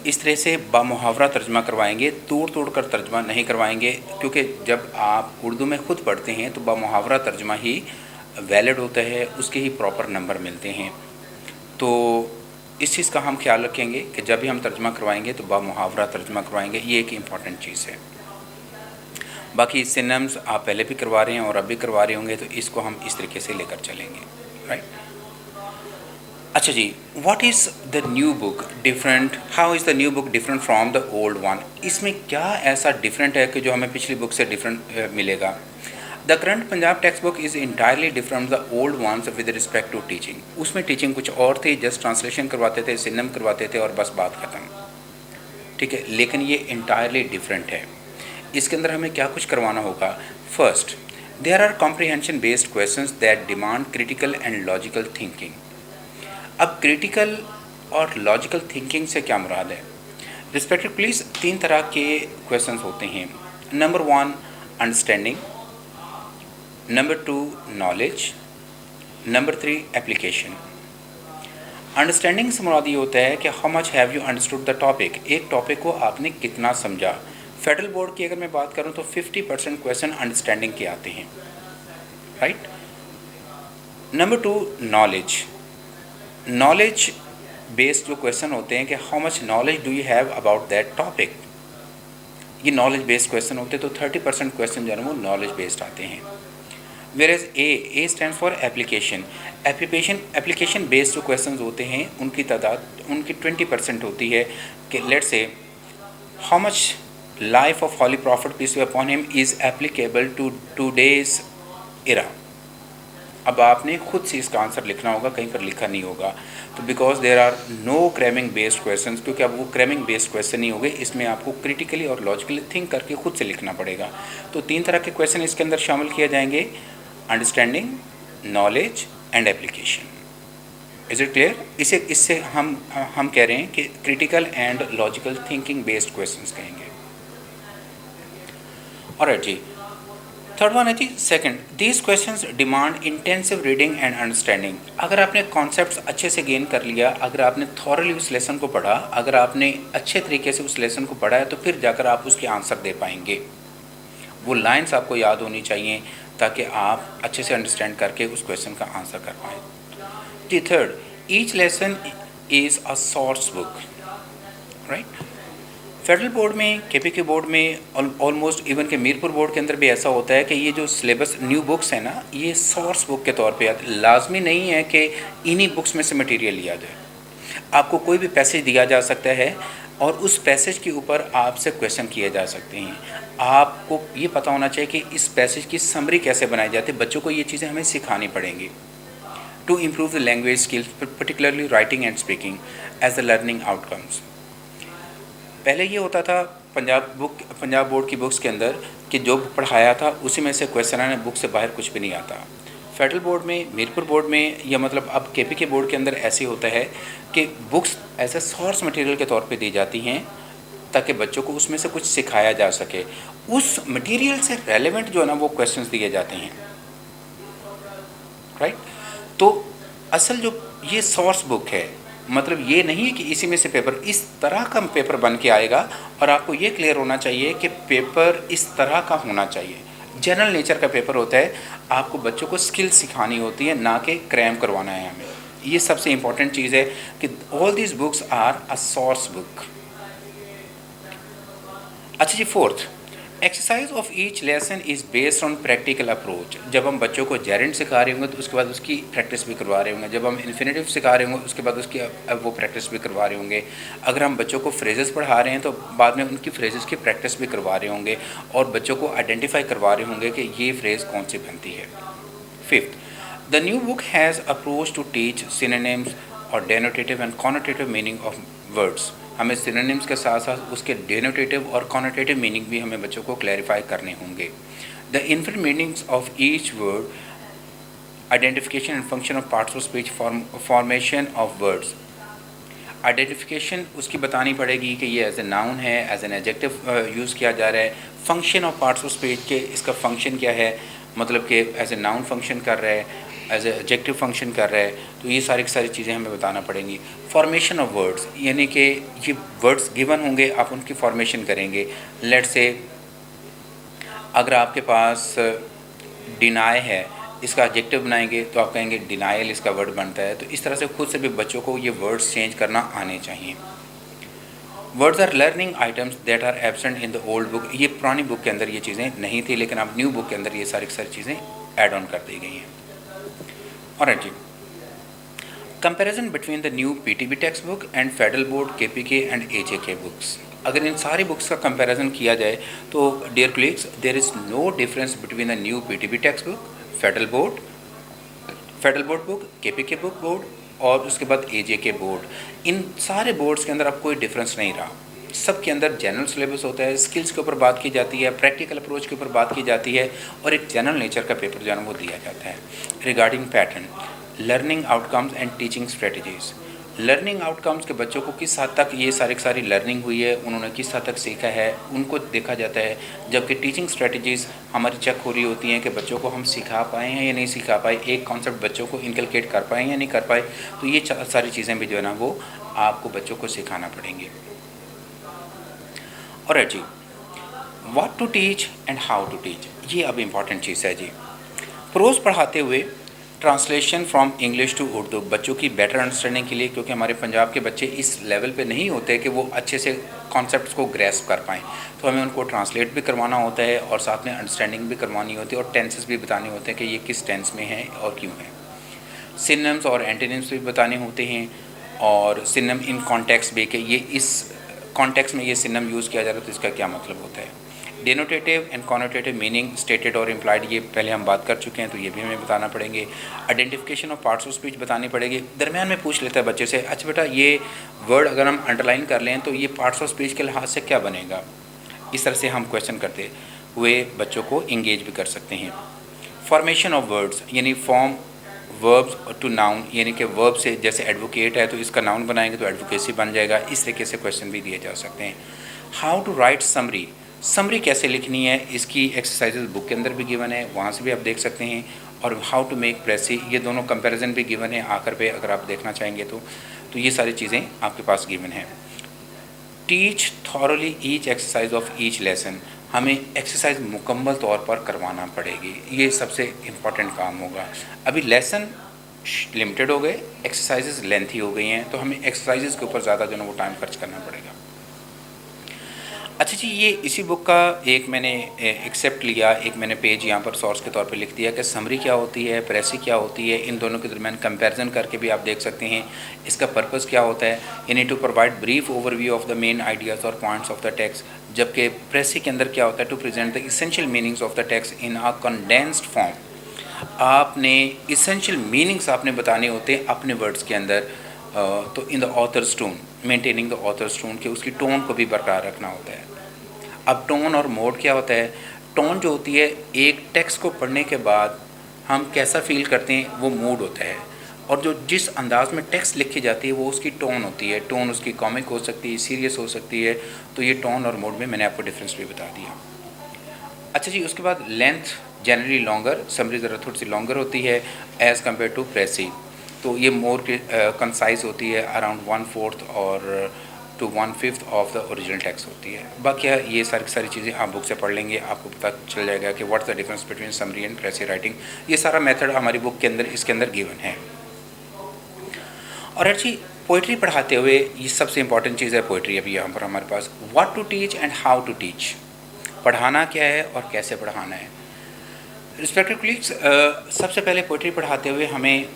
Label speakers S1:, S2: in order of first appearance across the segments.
S1: इस तरह से बामुहावरा तर्जमा करवाएंगे, तोड़ तोड़ कर तर्जमा नहीं करवाएंगे, क्योंकि जब आप उर्दू में ख़ुद पढ़ते हैं तो बामुहावरा तर्जमा ही वैलिड होता है, उसके ही प्रॉपर नंबर मिलते हैं। तो इस चीज़ का हम ख्याल रखेंगे कि जब भी हम तर्जमा करवाएंगे तो बामुहावरा तर्जमा करवाएंगे, ये एक इम्पॉर्टेंट चीज़ है। बाकी सिनोनिम्स आप पहले भी करवा रहे हैं और अब भी करवा रहे होंगे, तो इसको हम इस तरीके से लेकर चलेंगे, राइट। अच्छा जी, what is the new book different, how is the new book different from the old one? इसमें क्या ऐसा डिफरेंट है कि जो हमें पिछली बुक से डिफरेंट मिलेगा? The current Punjab text book is entirely different the old ones with respect to teaching. उसमें टीचिंग कुछ और थी, जस्ट ट्रांसलेशन करवाते थे, सिनम करवाते थे और बस बात ख़त्म, ठीक है। लेकिन ये इंटायरली डिफरेंट है। इसके अंदर हमें क्या कुछ करवाना होगा? First, there are comprehension based questions that demand critical and logical thinking. अब क्रिटिकल और लॉजिकल थिंकिंग से क्या मुराद है? रिस्पेक्टिवली 3 तरह के क्वेश्चंस होते हैं। Number 1 understanding, number 2 knowledge, number 3 application. Understanding से मुराद ये होता है कि how much have you understood the topic, एक टॉपिक को आपने कितना समझा। फेडरल बोर्ड की अगर मैं बात करूं तो 50% क्वेश्चन अंडरस्टैंडिंग के आते हैं, right. Number 2 knowledge, knowledge based जो क्वेश्चन होते हैं कि how much knowledge do you have about that topic, ये नॉलेज बेस्ड क्वेश्चन होते हैं। तो 30% क्वेश्चन जो है वो नॉलेज बेस्ड आते हैं। Whereas A stand for application, application based जो क्वेश्चन होते हैं उनकी तादाद उनकी 20% होती है कि let's say how much life of holy prophet peace be upon him is applicable to today's era. अब आपने खुद से इसका आंसर लिखना होगा, कहीं पर लिखा नहीं होगा। तो because there are no cramming based questions, क्योंकि अब वो क्रैमिंग बेस्ड क्वेश्चन नहीं हो गए, इसमें आपको क्रिटिकली और लॉजिकली थिंक करके खुद से लिखना पड़ेगा। तो 3 तरह के क्वेश्चन इसके अंदर शामिल किए जाएंगे, understanding, knowledge and application. Is it clear? इससे हम कह रहे हैं कि critical and logical thinking based questions कहेंगे। ऑलराइट जी, थर्ड वन है जी second, these questions demand intensive reading and understanding. अगर आपने कॉन्सेप्ट्स अच्छे से गेन कर लिया, अगर आपने थॉरली उस लेसन को पढ़ा, अगर आपने अच्छे तरीके से उस लेसन को पढ़ा है, तो फिर जाकर आप उसके आंसर दे पाएंगे। वो लाइंस आपको याद होनी चाहिए ताकि आप अच्छे से अंडरस्टैंड करके उस क्वेश्चन का आंसर कर पाएँ। जी third, each lesson is a source book, right. Federal board में, केपीके बोर्ड में, ऑलमोस्ट इवन के मीरपुर बोर्ड के अंदर भी ऐसा होता है कि ये जो सिलेबस न्यू बुक्स है ना, ये सोर्स बुक के तौर पे आते। लाजमी नहीं है कि इन्हीं बुक्स में से मटेरियल लिया जाए। आपको कोई भी पैसेज दिया जा सकता है और उस पैसेज के ऊपर आपसे क्वेश्चन किए जा सकते हैं। आपको ये पता होना चाहिए कि इस पैसेज की समरी कैसे बनाई जाती है। बच्चों को ये चीज़ें हमें सिखानी पड़ेंगी to improve the language skills, particularly writing and speaking as the learning outcomes. पहले ये होता था पंजाब बोर्ड की बुक्स के अंदर कि जो पढ़ाया था उसी में से क्वेश्चन आने, बुक से बाहर कुछ भी नहीं आता। फेडरल बोर्ड में, मीरपुर बोर्ड में, या मतलब अब केपीके बोर्ड के अंदर ऐसे होता है कि books as a source material के तौर पे दी जाती हैं ताकि बच्चों को उसमें से कुछ सिखाया जा सके। उस मटेरियल से रेलेवेंट जो है ना वो क्वेश्चंस दिए जाते हैं, राइट। तो असल जो ये सोर्स बुक है, मतलब ये नहीं है कि इसी में से पेपर इस तरह का पेपर बन के आएगा, और आपको ये क्लियर होना चाहिए कि पेपर इस तरह का होना चाहिए। जनरल नेचर का पेपर होता है, आपको बच्चों को स्किल सिखानी होती है, ना कि क्रैम करवाना है हमें। ये सबसे इम्पॉर्टेंट चीज़ है कि all these books are a source book. अच्छा जी, fourth, exercise of each lesson is based on practical approach. जब हम बच्चों को जेरेंड सिखा रहे होंगे तो उसके बाद उसकी प्रैक्टिस भी करवा रहे होंगे। जब हम इन्फिनेटिव सिखा रहे होंगे उसके बाद उसकी वो प्रैक्टिस भी करवा रहे होंगे। अगर हम बच्चों को फ्रेजेस पढ़ा रहे हैं तो बाद में उनकी फ्रेजेस की प्रैक्टिस भी करवा रहे होंगे और बच्चों को आइडेंटिफाई करवा रहे होंगे कि ये फ्रेज़ कौन सी बनती है। Fifth, the new book has approach to teach synonyms और denotative and connotative meaning of words. हमें सिनोनिम्स के साथ साथ उसके डेनोटेटिव और कॉनोटेटिव मीनिंग भी हमें बच्चों को क्लैरिफाई करने होंगे। The infinite meanings of each word, identification and function of parts of speech, formation of words. Identification उसकी बतानी पड़ेगी कि ये एज ए नाउन है, एज एन एडजेक्टिव यूज़ किया जा रहा है। Function of parts of speech के इसका फंक्शन क्या है, मतलब कि एज ए नाउन फंक्शन कर रहा है। एज एडजेक्टिव फंक्शन कर रहा है, तो ये सारी की सारी चीज़ें हमें बताना पड़ेंगी। फॉर्मेशन ऑफ वर्ड्स, यानी कि ये वर्ड्स गिवन होंगे, आप उनकी फॉर्मेशन करेंगे। लेट्स से अगर आपके पास डिनाई है, इसका एडजेक्टिव बनाएंगे तो आप कहेंगे डिनायल इसका वर्ड बनता है। तो इस तरह से खुद से भी बच्चों को ये वर्ड्स चेंज करना आने चाहिए। Words are learning items that are absent in the old book. ये पुरानी बुक के अंदर ये चीज़ें नहीं थी, लेकिन अब न्यू बुक के अंदर ये सारी चीज़ें ऐड ऑन कर दी गई हैं। और जी, comparison between the new PTB text book and federal board, KPK and AJK books. अगर इन सारी बुक्स का कंपैरिजन किया जाए तो dear colleagues, there is no difference between the new PTB text book, federal board book, KPK book board और उसके बाद एजेके बोर्ड। इन सारे बोर्ड्स के अंदर अब कोई डिफरेंस नहीं रहा। सबके अंदर जनरल सिलेबस होता है, स्किल्स के ऊपर बात की जाती है, प्रैक्टिकल अप्रोच के ऊपर बात की जाती है और एक जनरल नेचर का पेपर जो है वो दिया जाता है। Regarding pattern, learning outcomes and teaching strategies. Learning outcomes के बच्चों को किस हद तक ये सारी लर्निंग हुई है, उन्होंने किस हद तक सीखा है, उनको देखा जाता है। जबकि टीचिंग स्ट्रेटजीज़ हमारी चेक हो रही होती हैं कि बच्चों को हम सिखा पाए हैं या नहीं सिखा पाए, एक कॉन्सेप्ट बच्चों को इनकलकेट कर पाए या नहीं कर पाए। तो ये सारी चीज़ें भी जो है ना वो आपको बच्चों को सिखाना पड़ेंगे। और जी, what to teach and how to teach, ये अब इम्पॉर्टेंट चीज़ है जी। प्रोज पढ़ाते हुए translation from English to Urdu, बच्चों की बेटर अंडरस्टैंडिंग के लिए, क्योंकि हमारे पंजाब के बच्चे इस लेवल पे नहीं होते कि वो अच्छे से कॉन्सेप्ट्स को ग्रैस्प कर पाएँ, तो हमें उनको ट्रांसलेट भी करवाना होता है और साथ में अंडरस्टैंडिंग भी करवानी होती है और टेंसेस भी बताने होते हैं कि ये किस टेंस में है और क्यों है। सिनोनिम्स और एंटोनिम्स भी बताने होते हैं और सिनोनिम इन कॉन्टेक्स्ट भी कि ये इस कॉन्टेक्स्ट में ये सिनोनिम यूज़ किया जा रहा है तो इसका क्या मतलब होता है। डेनोटेटिव एंड कॉनोटेटिव मीनिंग, स्टेटेड और इम्प्लाइड, ये पहले हम बात कर चुके हैं तो ये भी हमें बताना पड़ेंगे। Identification of parts of speech बतानी पड़ेगी। दरमियान में पूछ लेता है बच्चे से, अच्छा बेटा ये वर्ड अगर हम अंडरलाइन कर लें तो ये पार्ट्स ऑफ स्पीच के लिहाज से क्या बनेगा। इस तरह से हम क्वेश्चन करते हुए बच्चों को इंगेज भी कर सकते हैं। फॉर्मेशन ऑफ वर्ड्स, यानी फॉर्म वर्ब्स टू नाउन, यानी कि वर्ब से जैसे एडवोकेट है तो इसका नाउन बनाएंगे तो एडवोकेसी बन जाएगा। इस तरीके से क्वेश्चन भी दिए जा सकते हैं। How to write summary, summary कैसे लिखनी है, इसकी एक्सरसाइजेज बुक के अंदर भी गिवन है, वहाँ से भी आप देख सकते हैं। और हाउ टू मेक प्रेसी, ये दोनों कंपैरिजन भी गिवन है आखिर पे, अगर आप देखना चाहेंगे तो ये सारी चीज़ें आपके पास गिवन है। Teach thoroughly each exercise of each lesson, हमें एक्सरसाइज मुकम्मल तौर पर करवाना पड़ेगी, ये सबसे इम्पॉर्टेंट काम होगा। अभी लेसन लिमिटेड हो गए, एक्सरसाइजेज लेंथी हो गई हैं, तो हमें एक्सरसाइजेज के ऊपर ज़्यादा जो है वो टाइम खर्च करना पड़ेगा। अच्छा जी, ये इसी बुक का एक मैंने एक्सेप्ट लिया, एक मैंने पेज यहाँ पर सोर्स के तौर पे लिख दिया कि समरी क्या होती है, प्रेसी क्या होती है, इन दोनों के दरमियान कंपैरिजन करके भी आप देख सकते हैं इसका पर्पस क्या होता है। You need to provide brief overview of the main ideas और पॉइंट्स ऑफ द टेक्स्ट, जबकि प्रेसी के अंदर क्या होता है, to present the essential meanings of the text in a condensed form. आपने इसेंशियल मीनिंग्स आपने बताने होते हैं अपने वर्ड्स के अंदर, तो in the author's tone, maintaining the author's tone, के उसकी टोन को भी बरकरार रखना होता है। अब टोन और मोड क्या होता है, टोन जो होती है एक टेक्स्ट को पढ़ने के बाद हम कैसा फील करते हैं वो मूड होता है, और जो जिस अंदाज में टेक्स्ट लिखी जाती है वो उसकी टोन होती है। टोन उसकी कॉमिक हो सकती है, सीरियस हो सकती है, तो ये टोन और मोड में मैंने आपको डिफरेंस भी बता दिया। अच्छा जी, उसके बाद लेंथ जनरली लॉन्गर, समरी ज़रा थोड़ी सी लॉन्गर होती है एज़ कम्पेयर टू प्रेसी, तो ये मोर कंसाइज होती है, अराउंड 1/4 और to 1/5 of the original text होती है। बाकी ये सारी चीज़ें आप बुक से पढ़ लेंगे, आपको पता चल जाएगा कि what's the difference between summary and प्रेसी writing. ये सारा मेथड हमारी बुक के अंदर इसके अंदर गिवन है। और अच्छी पोइट्री पढ़ाते हुए ये सबसे इंपॉर्टेंट चीज़ है पोइट्री। अभी यहाँ पर हमारे पास what to teach and how to teach, पढ़ाना क्या है और कैसे पढ़ाना है। रिस्पेक्टेड कलीग्स, सबसे पहले पोइट्री पढ़ाते हुए हमें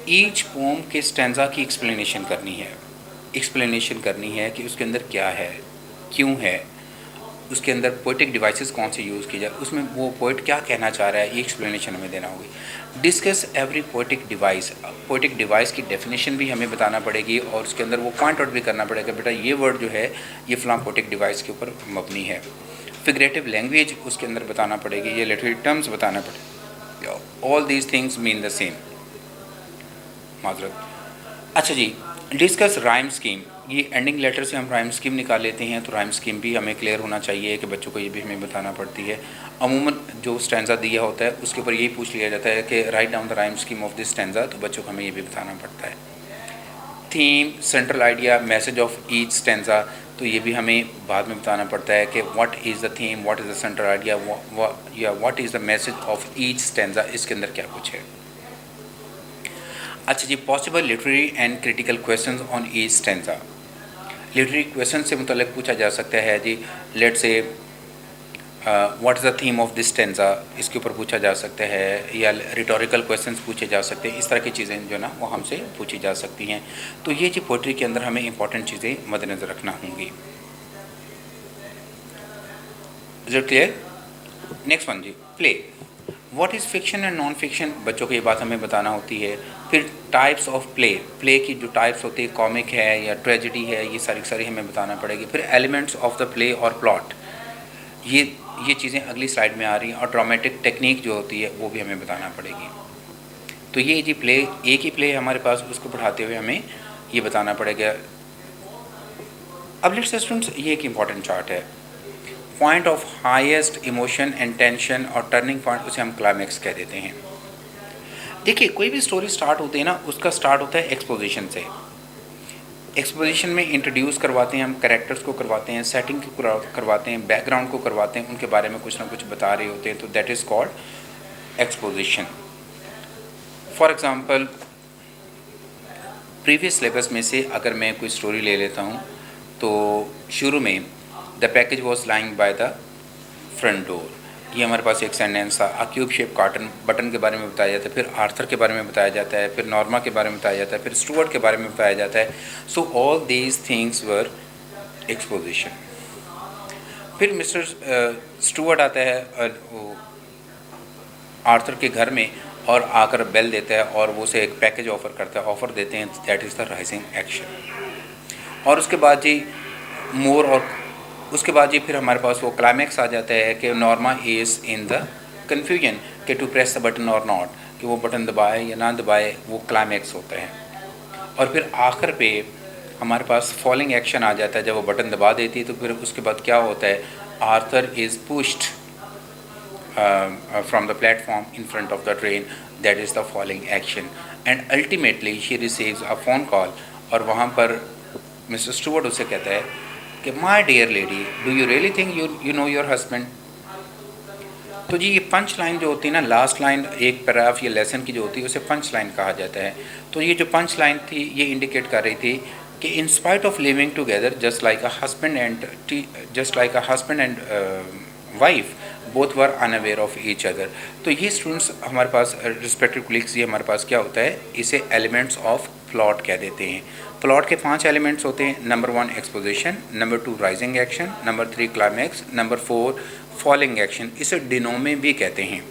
S1: ईच पोम के स्टैंजा की एक्सप्लेनेशन करनी है कि उसके अंदर क्या है, क्यों है, उसके अंदर पोइटिक डिवाइसेस कौन से यूज़ की जाए, उसमें वो पोइट क्या कहना चाह रहा है, ये एक्सप्लेनेशन हमें देना होगी। डिस्कस एवरी पोइटिक डिवाइस की डेफिनेशन भी हमें बताना पड़ेगी और उसके अंदर वो पॉइंट आउट भी करना पड़ेगा, बेटा ये वर्ड जो है ये फ़लाँ पोइटिक डिवाइस के ऊपर मबनी है। फिगरेटिव लैंग्वेज उसके अंदर बताना पड़ेगी, ये लिटरेरी टर्म्स बताना पड़ेगा। All these things mean the same, माजरत। अच्छा जी, डिस्कस राइम स्कीम, ये एंडिंग लेटर से हम राइम स्कीम निकाल लेते हैं, तो राइम स्कीम भी हमें क्लियर होना चाहिए कि बच्चों को ये भी हमें बताना पड़ती है। अमूमन जो स्टैंजा दिया होता है उसके ऊपर यही पूछ लिया जाता है कि write down the rhyme scheme of this stanza, तो बच्चों को हमें ये भी बताना पड़ता है। Theme, central idea, message of each stanza, तो ये भी हमें बाद में बताना पड़ता है कि what is the theme, what is the central idea या what is the message of each stanza, इसके अंदर क्या कुछ है। अच्छा जी, possible literary and critical questions on each stanza. Literary question से मुतल्लिक पूछा जा सकता है जी, let's say what is the theme of this stanza, इसके ऊपर पूछा जा सकता है, या रिटोरिकल क्वेश्चंस पूछे जा सकते हैं। इस तरह की चीज़ें जो ना वो हमसे पूछी जा सकती हैं। तो ये जी पोइट्री के अंदर हमें इंपॉर्टेंट चीज़ें मद्देनज़र रखना होंगी। Is it clear? Next one जी, play. What is fiction and non fiction, बच्चों को ये बात हमें बताना होती है। फिर टाइप्स ऑफ प्ले, प्ले की जो टाइप्स होती है, कॉमिक है या ट्रेजिडी है, ये सारी हमें बताना पड़ेगी। फिर एलिमेंट्स ऑफ द प्ले और प्लॉट, ये चीज़ें अगली स्लाइड में आ रही हैं। और ड्रामेटिक टेक्निक जो होती है वो भी हमें बताना पड़ेगी। तो ये जी प्ले, एक ही प्ले है हमारे पास, उसको पढ़ाते हुए हमें ये बताना पड़ेगा। अब लेट्स स्टूडेंट्स, ये एक इम्पॉर्टेंट चार्ट है। Point of highest emotion and tension और टर्निंग पॉइंट, उसे हम क्लाइमैक्स कह देते हैं। देखिए, कोई भी स्टोरी स्टार्ट होती है ना, उसका स्टार्ट होता है एक्सपोजिशन से। एक्सपोजिशन में इंट्रोड्यूस करवाते हैं हम, कैरेक्टर्स को करवाते हैं, सेटिंग को करवाते हैं, बैकग्राउंड को करवाते हैं, उनके बारे में कुछ ना कुछ बता रहे होते हैं, तो that is called exposition. For example, previous syllabus में से अगर मैं कोई स्टोरी ले लेता हूँ, तो शुरू में the package was lying by the front door, ये हमारे पास एक सेंटेंस था। अ क्यूब शेप कार्टन बटन के बारे में बताया जाता है, फिर आर्थर के बारे में बताया जाता है, फिर नॉर्मा के बारे में बताया जाता है, फिर स्टुअर्ट के बारे में बताया जाता है। So all these things were exposition. फिर मिस्टर स्टुअर्ट आता है आर्थर के घर में और आकर बेल देता है और वो उसे एक पैकेज ऑफ़र करता है, ऑफ़र देते हैं, that is the rising action. और उसके बाद जी मोर, और उसके बाद ये फिर हमारे पास वो क्लाइमैक्स आ जाता है कि Norma is in the confusion कि टू प्रेस द बटन और नॉट, कि वो बटन दबाए या ना दबाए, वो क्लाइमैक्स होता है। और फिर आखिर पे हमारे पास फॉलिंग एक्शन आ जाता है। जब वो बटन दबा देती है तो फिर उसके बाद क्या होता है, Arthur is pushed from the platform in front of the train, that is the falling action. And ultimately she receives a phone call, और वहाँ पर मिस्टर स्टुअर्ट उसे कहता है कि my dear lady, do you really think you know your husband. तो जी ये पंच लाइन जो होती है ना, लास्ट लाइन एक पैराग्राफ या लेसन की जो होती है, उसे पंच लाइन कहा जाता है। तो ये जो पंच लाइन थी, ये इंडिकेट कर रही थी कि in spite of living together just like a husband and wife, both were unaware of each other. तो ये स्टूडेंट्स हमारे पास, रिस्पेक्टिव कोलीग्स, ये हमारे पास क्या होता है, इसे एलिमेंट्स ऑफ प्लॉट कह देते हैं। प्लॉट के 5 एलिमेंट्स होते हैं। Number 1 exposition, number 2 rising action, number 3 climax, number 4 falling action. इसे डिनोमे भी कहते हैं।